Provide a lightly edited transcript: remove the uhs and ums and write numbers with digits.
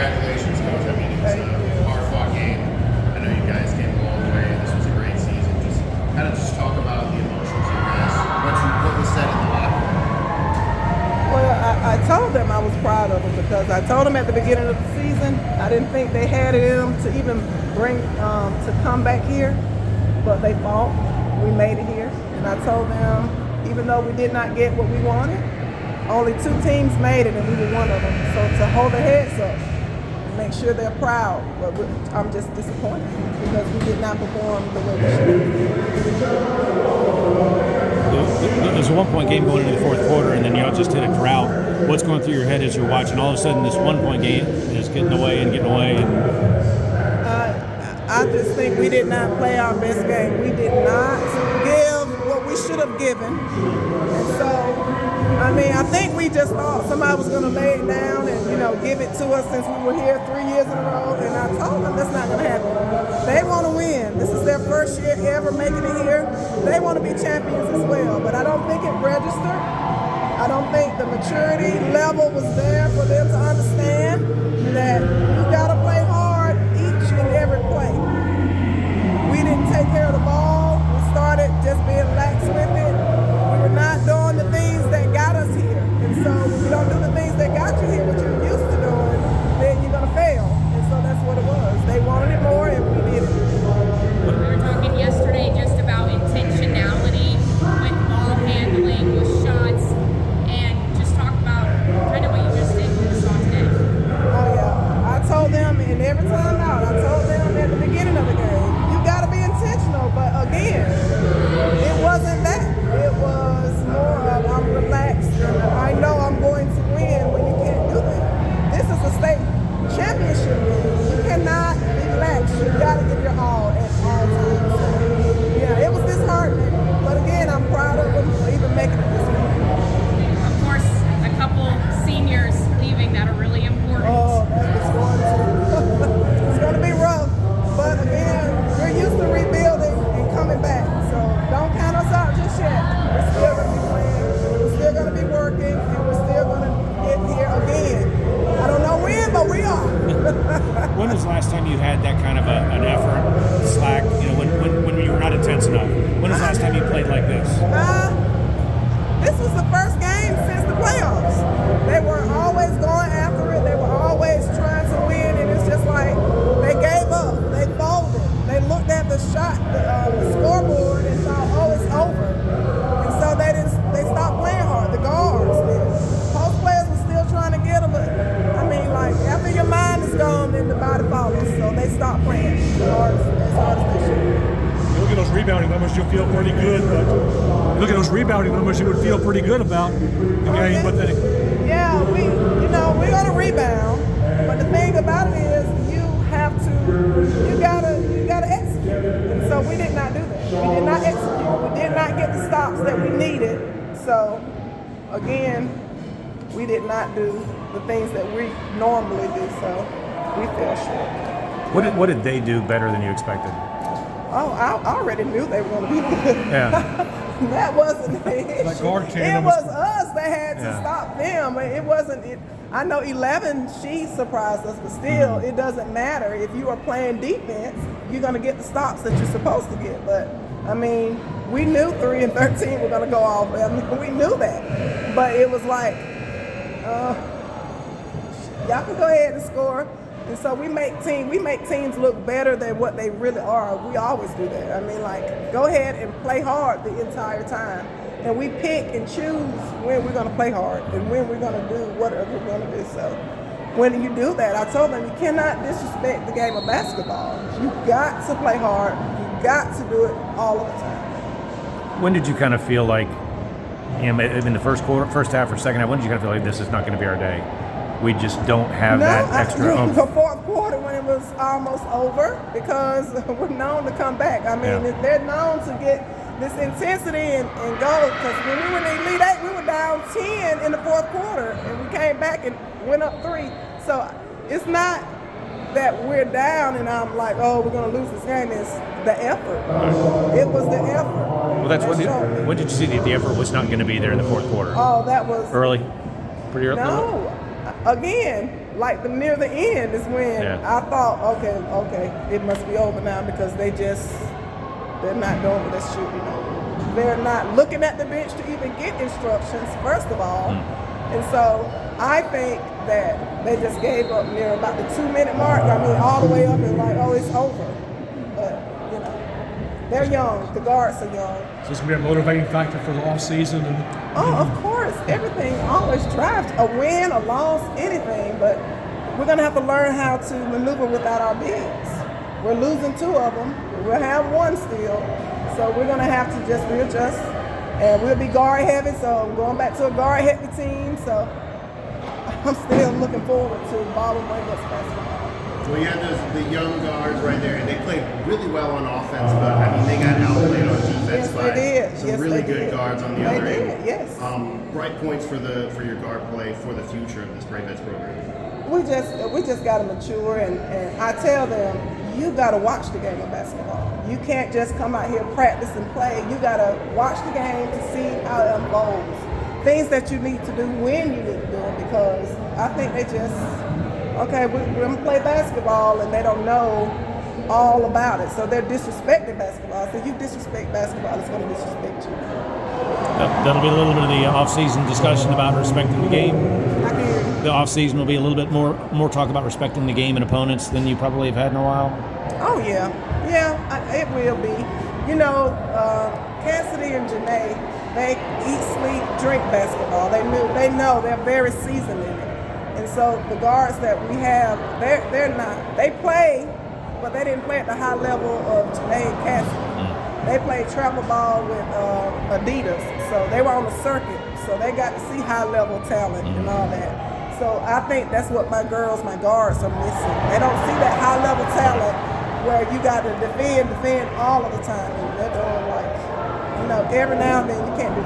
Congratulations, Coach. I mean, it was a hard-fought game. I know you guys came a long way. This was a great season. Just talk about the emotions you guys. What was said in the locker room? Well, I told them I was proud of them because I told them at the beginning of the season I didn't think they had it in them to even bring to come back here, but they fought. We made it here, and I told them even though we did not get what we wanted, only 2 teams made it, and we were one of them. So to hold their heads up and make sure they're proud, but I'm just disappointed because we did not perform the way we should. There's a 1-point game going into the fourth quarter, and then y'all just hit a drought. What's going through your head as you're watching? All of a sudden, this 1-point game is getting away. I just think we did not play our best game. We did not give what we should have given. And so, I think we just thought somebody was going to lay it down and, give it to us since we were here 3 years in a row. And I told them that's not going to happen. They want to win. This is their first year ever making it here. They want to be champions as well. But I don't think it registered. I don't think the maturity level was there for them to understand that you got to play hard each and every play. We didn't take care of the ball. We started just being lax with it. We were not doing the things that got us here. And so when you don't do the things that got you here, what you're used to doing, then you're going to fail. And so that's what it was. They wanted it more, and we did it. We were talking yesterday just about intentionality with ball handling, with shots, and just talk about kind of what you just did with the shot today. Oh, yeah. I told them, and every time out, I told them at the beginning of the game, you got to be intentional. But again, it wasn't that. It was more of I'm relaxed. I know I'm going to win when you can't do that. This is a state championship game. You cannot relax. You got to give your all at all times. So, yeah, it was disheartening. But again, I'm proud of them for even making it this far. Of course, a couple seniors leaving that are really important. Oh, it's going to be rough. But again, we're used to rebuilding and coming back. So don't count us out just yet. We're still going to be playing. We're still going to be working. And we're still going to get here again. I don't know when, but we are. When was the last time you had that kind of an effort, slack, when you were not intense enough? When was the last time you played like this? This was the first game since the playoffs. They were always going after it. They were always trying to win, and it's just like they gave up. They folded. They looked at the shot, the scoreboard, and thought, oh, it's over. And so they stopped playing hard. The guards did. Post players were still trying to get them, but after your mind is gone, then the body follows. So they stopped playing as hard as they should. You look at those rebounding numbers, you'll feel pretty good. But you look at those rebounding numbers, you would feel pretty good about the game. But then, we're gonna rebound. But the thing about it is, you gotta execute. And so we did not do that. We did not execute. We did not get the stops that we needed. So again, we did not do the things that we normally do. So we fell short. What did they do better than you expected? Oh, I already knew they were going to be good. Yeah. That wasn't the issue. That guard It tandem was us that had to Yeah. stop them. It wasn't. I know 11, she surprised us, but still, it doesn't matter. If you are playing defense, you're going to get the stops that you're supposed to get. But, we knew 3 and 13 were going to go off. We knew that. But it was like, y'all can go ahead and score. And so we make teams look better than what they really are. We always do that. Go ahead and play hard the entire time. And we pick and choose when we're going to play hard and when we're going to do whatever we're going to do. So when you do that, I told them you cannot disrespect the game of basketball. You got to play hard. You got to do it all of the time. When did you kind of feel like, in the first half or second half, when did you kind of feel like this is not going to be our day? We just don't have that extra oomph. The fourth quarter when it was almost over, because we're known to come back. They're known to get this intensity and go, because when we were in the Elite Eight, we were down 10 in the fourth quarter, and we came back and went up 3. So it's not that we're down and I'm like, oh, we're going to lose this game. It's the effort. It was the effort. Well, that's when did you see that the effort was not going to be there in the fourth quarter? Oh, that was early, pretty early. No, again, like near the end is when I thought, okay, it must be over now because they're not doing what they should be doing. They're not looking at the bench to even get instructions, first of all. And so I think that they just gave up near about the 2-minute mark. I mean, all the way up and like, oh, it's over. But, you know, they're young. The guards are young. So this is going to be a motivating factor for the offseason. Oh, of course. Everything always drives a win, a loss, anything. But we're going to have to learn how to maneuver without our bigs. We're losing 2 of them. We'll have 1 still. So we're going to have to just readjust. And we'll be guard heavy, so I'm going back to a guard heavy team. So I'm still looking forward to Baldwin basketball. Well, you had the young guards right there, and they played really well on offense, but I mean, they got outplayed on defense by some really good guards on the other end. Yes. Bright points for your guard play for the future of this Braveheads program. We just got to mature, and I tell them, you got to watch the game of basketball. You can't just come out here, practice and play. You got to watch the game to see how it unfolds. Things that you need to do when you need to do them, because I think they just, okay, we're going to play basketball and they don't know all about it. So they're disrespecting basketball. So if you disrespect basketball, it's going to disrespect you. That'll be a little bit of the off-season discussion about respecting the game. I can hear you. The off-season will be a little bit more talk about respecting the game and opponents than you probably have had in a while. Oh yeah, it will be. You know, Cassidy and Janae, they eat, sleep, drink basketball. They know they're very seasoned in it. And so the guards that we have, they're not. They play, but they didn't play at the high level of Janae and Cassidy. They played travel ball with Adidas, so they were on the circuit, so they got to see high level talent and all that. So I think that's what my guards are missing. They don't see that high level talent where you got to defend all of the time. And they're doing like, you know, every now and then you can't